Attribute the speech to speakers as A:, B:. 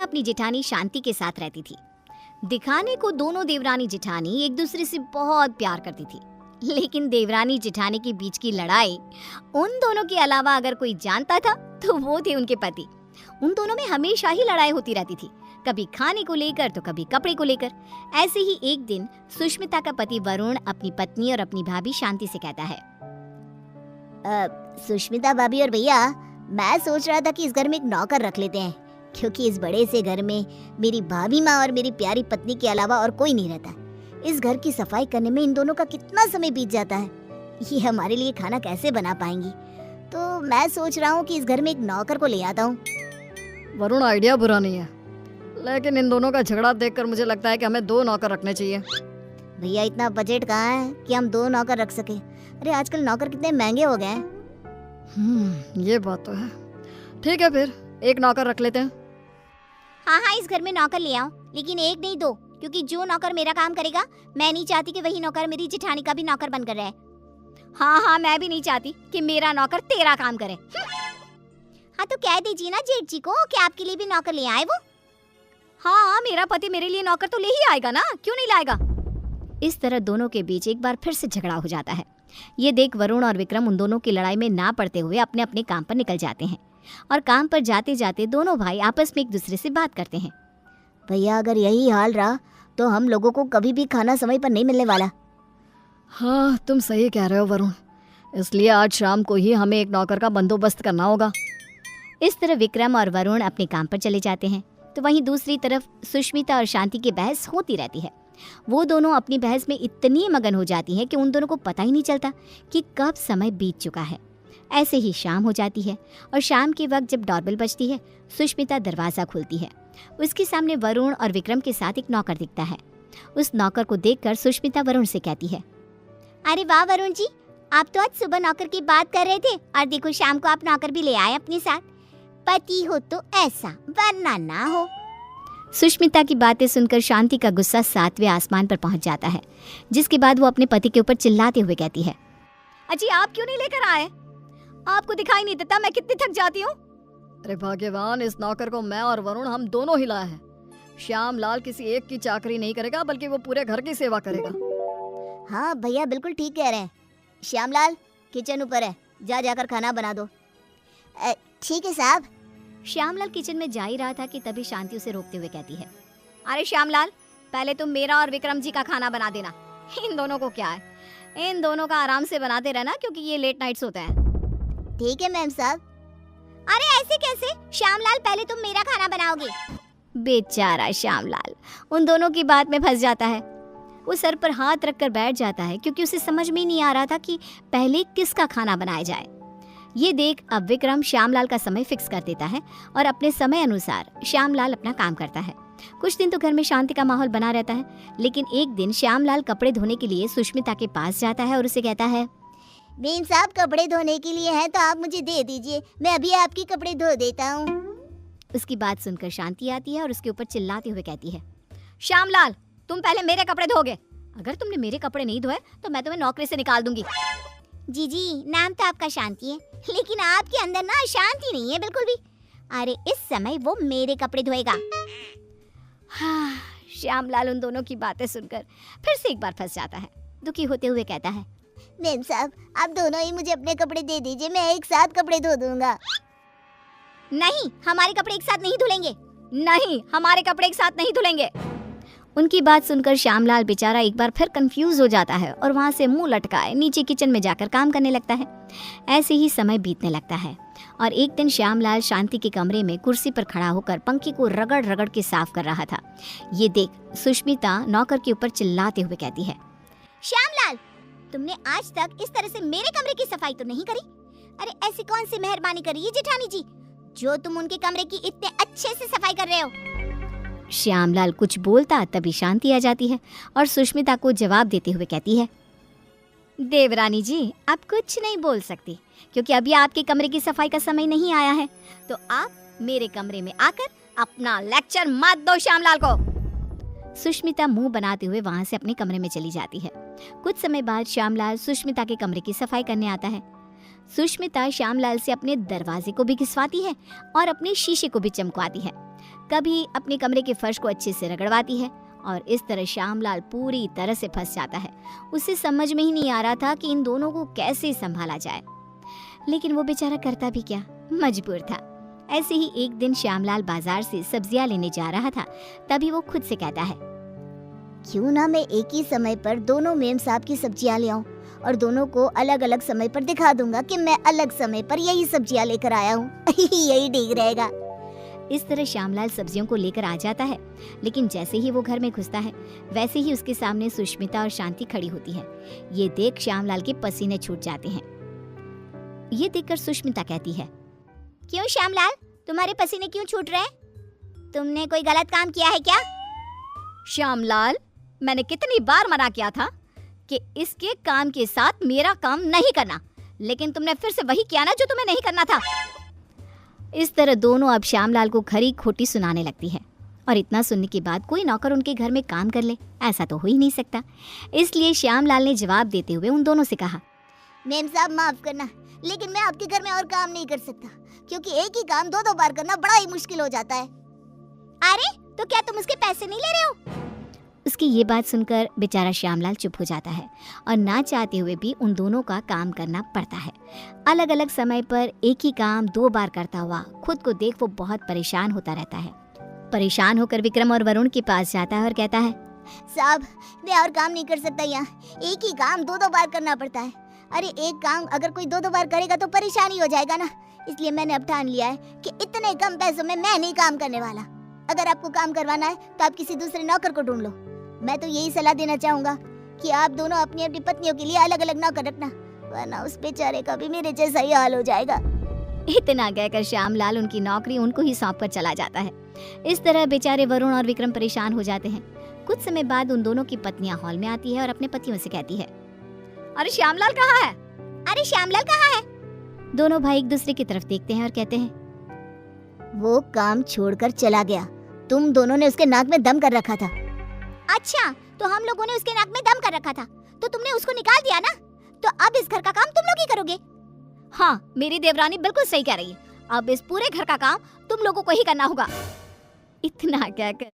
A: अपनी जेठानी शांति के साथ रहती थी। दिखाने को दोनों देवरानी जेठानी एक दूसरे से बहुत प्यार करती थी, लेकिन देवरानी जेठानी के बीच की लड़ाई उन दोनों के अलावा अगर कोई जानता था तो वो थे उनके पति। उन दोनों में हमेशा ही लड़ाई होती रहती थी, कभी खाने को लेकर तो कभी कपड़े को लेकर। ऐसे ही एक दिन सुष्मिता का पति वरुण अपनी पत्नी और अपनी भाभी शांति से कहता है,
B: सुष्मिता भाभी और भैया, मैं सोच रहा था कि इस घर में एक नौकर रख लेते हैं, क्योंकि इस बड़े से घर में मेरी भाभी माँ और मेरी प्यारी पत्नी के अलावा और कोई नहीं रहता। इस घर की सफाई करने में इन दोनों का कितना समय बीत जाता है, ये हमारे लिए खाना कैसे बना पाएंगी। तो मैं सोच रहा हूँ कि इस घर में एक नौकर को ले आता हूँ।
C: वरुण, आइडिया बुरा नहीं है, लेकिन इन दोनों का झगड़ा देखकर मुझे लगता है कि हमें 2 नौकर रखने चाहिए।
B: भैया, इतना बजट कहाँ है कि हम 2 नौकर रख सके। अरे आजकल नौकर कितने महंगे हो गए हैं।
C: ये बात तो है। ठीक है, फिर 1 नौकर रख लेते हैं।
B: हाँ, इस घर में नौकर ले आओ, लेकिन 1 नहीं 2, क्योंकि जो नौकर मेरा काम करेगा, मैं नहीं चाहती कि वही नौकर मेरी जेठानी का भी नौकर बनकर रहे।
A: हाँ, मैं भी नहीं चाहती कि मेरा नौकर तेरा काम करे।
B: हाँ, तो कह दीजिए ना जेठ जी को कि आपके लिए भी नौकर ले आए वो।
A: हाँ, मेरा पति मेरे लिए नौकर तो ले ही आएगा ना, क्यों नहीं लाएगा। इस तरह दोनों के बीच एक बार फिर से झगड़ा हो जाता है। ये देख वरुण और विक्रम उन दोनों की लड़ाई में ना पड़ते हुए अपने अपने काम पर निकल जाते हैं, और काम पर जाते जाते दोनों भाई आपस में एक दूसरे से बात करते हैं।
B: भैया, अगर यही हाल रहा तो हम लोगों को कभी भी खाना समय पर नहीं मिलने वाला।
C: हाँ, तुम सही कह रहे हो वरुण, इसलिए आज शाम को ही हमें एक नौकर का बंदोबस्त करना होगा।
A: इस तरह विक्रम और वरुण अपने काम पर चले जाते हैं, तो वहीं दूसरी तरफ सुष्मिता और शांति की बहस होती रहती है। वो दोनों अपनी बहस में इतनी मगन हो जाती हैं कि उन दोनों को पता ही नहीं चलता कि कब समय बीत चुका है। ऐसे ही शाम हो जाती है, और शाम के वक्त जब डोरबेल बजती है, सुष्मिता दरवाज़ा खोलती है। उसके सामने वरुण और विक्रम के साथ एक नौकर दिखता है। उस नौकर को देखकर सुष्मिता वरुण से कहती है,
B: अरे वाह वरुण जी, आप तो आज सुबह नौकर की बात कर रहे थे, और देखो शाम को आप नौकर भी ले आए अपने साथ। पति हो तो ऐसा, वरना ना हो।
A: सुष्मिता की बातें सुनकर शांति का गुस्सा 7वें आसमान पर पहुंच जाता है, जिसके बाद वो अपने पति के ऊपर चिल्लाते हुए कहती है,
C: अजी आप क्यों नहीं लेकर आए? आपको दिखाई नहीं देता मैं कितनी थक जाती हूँ? अरे भाग्यवान, इस नौकर को मैं और वरुण हम दोनों ही लाए हैं। श्याम लाल किसी एक की चाकरी नहीं करेगा, बल्कि वो पूरे घर की सेवा करेगा।
B: हाँ भैया, बिल्कुल ठीक कह रहे हैं। श्यामलाल, किचन ऊपर है, जाकर खाना बना दो। ठीक है साहब।
A: श्यामलाल किचन में जा ही रहा था कि तभी शांति उसे रोकते हुए कहती है, अरे श्यामलाल, पहले तुम मेरा और विक्रम जी का खाना बना देना। इन दोनों को क्या है, इन दोनों का आराम से बनाते रहना, क्योंकि ये लेट नाइट्स होते हैं।
B: ठीक है मैम साहब। अरे ऐसे कैसे? श्यामलाल, पहले तुम मेरा खाना बनाओगे।
A: बेचारा श्यामलाल उन दोनों की बात में फंस जाता है। वो सर पर हाथ रखकर बैठ जाता है, क्योंकि उसे समझ में नहीं आ रहा था कि पहले किसका खाना बनाया जाए। ये देख अब विक्रम श्यामलाल का समय फिक्स कर देता है, और अपने समय अनुसार श्यामलाल अपना काम करता है। कुछ दिन तो घर में शांति का माहौल बना रहता है, लेकिन एक दिन श्यामलाल कपड़े धोने के लिए सुष्मिता के पास जाता है और उसे कहता है,
B: बेन साहब, कपड़े धोने के लिए हैं तो आप मुझे दे दीजिए, मैं अभी आपके कपड़े धो देता हूँ।
A: उसकी बात सुनकर शांति आती है और उसके ऊपर चिल्लाते हुए कहती है, श्यामलाल, तुम पहले मेरे कपड़े धोगे। अगर तुमने मेरे कपड़े नहीं धोए तो मैं तुम्हें नौकरी से निकाल दूंगी।
B: जी, नाम तो आपका शांति है, लेकिन आपके अंदर ना शांति नहीं है बिल्कुल भी। अरे इस समय वो मेरे कपड़े धोएगा।
A: हाँ, श्यामलाल उन दोनों की बातें सुनकर फिर से एक बार फंस जाता है। दुखी होते हुए कहता है,
B: मैम साहब, आप दोनों ही मुझे अपने कपड़े दे दीजिए, मैं एक साथ कपड़े धो दूंगा।
A: नहीं, हमारे कपड़े एक साथ नहीं धुलेंगे। नहीं, हमारे कपड़े एक साथ नहीं धुलेंगे। उनकी बात सुनकर श्यामलाल बेचारा एक बार फिर कंफ्यूज हो जाता है, और वहाँ से मुंह लटकाए नीचे किचन में जाकर काम करने लगता है। ऐसे ही समय बीतने लगता है, और एक दिन श्यामलाल शांति के कमरे में कुर्सी पर खड़ा होकर पंखे को रगड़ रगड़ के साफ कर रहा था। ये देख सुष्मिता नौकर के ऊपर चिल्लाते हुए कहती है,
B: श्यामलाल, तुमने आज तक इस तरह से मेरे कमरे की सफाई तो नहीं करी। अरे ऐसी कौन सी मेहरबानी करी है जेठानी जी, जो तुम उनके कमरे की इतने अच्छे से सफाई कर रहे हो।
A: श्यामलाल कुछ बोलता तभी शांति आ जाती है और सुष्मिता को जवाब देते हुए कहती है, देवरानी जी, आप कुछ नहीं बोल सकती, क्योंकि अभी आपके कमरे की सफाई का समय नहीं आया है। तो आप मेरे कमरे में आकर अपना लेक्चर मत दो श्यामलाल को। सुष्मिता मुंह बनाते हुए वहां से अपने कमरे में चली जाती है। कुछ समय बाद श्यामलाल सुष्मिता के कमरे की सफाई करने आता है। सुष्मिता श्यामलाल से अपने दरवाजे को भी घिसवाती है और अपने शीशे को भी चमकवाती है। कभी अपने कमरे के फर्श को अच्छे से रगड़वाती है और इस तरह श्यामलाल पूरी तरह से फंस जाता है। उसे समझ में ही नहीं आ रहा था कि इन दोनों को कैसे संभाला जाए, लेकिन वो बेचारा करता भी क्या, मजबूर था। ऐसे ही एक दिन श्यामलाल बाजार से सब्जियां लेने जा रहा था। तभी वो खुद से कहता है,
B: क्यों ना मैं एक ही समय पर दोनों मेम साहब की सब्जियां ले आऊं और दोनों को अलग अलग समय पर दिखा दूंगा कि मैं अलग समय पर यही सब्जियां लेकर आया हूँ। यही ठीक रहेगा।
A: इस तरह श्यामलाल सब्जियों को लेकर आ जाता है, लेकिन जैसे ही वो घर में घुसता है वैसे ही उसके सामने सुष्मिता और शांति खड़ी होती है। ये देख श्यामलाल के पसीने छूट जाते हैं। ये देखकर सुष्मिता कहती है,
B: क्यों श्यामलाल, तुम्हारे पसीने क्यों छूट रहे हैं? तुमने कोई गलत काम किया है क्या?
C: श्यामलाल, मैंने कितनी बार मना किया था कि इसके काम के साथ मेरा काम नहीं करना, लेकिन तुमने फिर से वही किया ना जो तुम्हें नहीं करना था।
A: इस तरह दोनों अब श्यामलाल को खरी खोटी सुनाने लगती है। और इतना सुनने के बाद कोई नौकर उनके घर में काम कर ले, ऐसा तो हो ही नहीं सकता। इसलिए श्यामलाल ने जवाब देते हुए उन दोनों से कहा,
B: मेम साहब माफ करना, लेकिन मैं आपके घर में और काम नहीं कर सकता, क्योंकि एक ही काम दो बार करना बड़ा ही मुश्किल हो जाता है। अरे तो क्या तुम उसके पैसे नहीं ले रहे हो?
A: उसकी ये बात सुनकर बेचारा श्यामलाल चुप हो जाता है और ना चाहते हुए भी उन दोनों का काम करना पड़ता है। अलग अलग समय पर एक ही काम 2 बार करता हुआ खुद को देख वो बहुत परेशान होता रहता है। परेशान होकर विक्रम और वरुण के पास जाता है और कहता है,
B: साहब मैं और काम नहीं कर सकता, यहाँ एक ही काम 2 बार करना पड़ता है। अरे एक काम अगर कोई 2 बार करेगा तो परेशानी हो जाएगा ना, इसलिए मैंने अब ठान लिया है कि इतने कम पैसों में मैं नहीं काम करने वाला। अगर आपको काम करवाना है तो आप किसी दूसरे नौकर को ढूंढ लो। मैं तो यही सलाह देना चाहूंगा कि आप दोनों अपनी अपनी पत्नियों के लिए अलग अलग नौकर रखना, वरना उस बेचारे का भी मेरे जैसा ही हाल हो जाएगा।
A: इतना कहकर श्यामलाल उनकी नौकरी उनको ही सौंप कर चला जाता है। इस तरह बेचारे वरुण और विक्रम परेशान हो जाते हैं। कुछ समय बाद उन दोनों की पत्नियां हॉल में आती है और अपने पतियों से कहती है,
C: अरे श्यामलाल कहाँ है?
B: अरे श्यामलाल कहाँ है?
A: दोनों भाई एक दूसरे की तरफ देखते हैं और कहते हैं,
B: वो काम छोड़कर चला गया। तुम दोनों ने उसके नाक में दम कर रखा था। अच्छा, तो हम लोगों ने उसके नाक में दम कर रखा था तो तुमने उसको निकाल दिया ना, तो अब इस घर का काम तुम लोग ही करोगे।
C: हाँ, मेरी देवरानी बिल्कुल सही कह रही है। अब इस पूरे घर का काम तुम लोगों को ही करना होगा।
A: इतना कहकर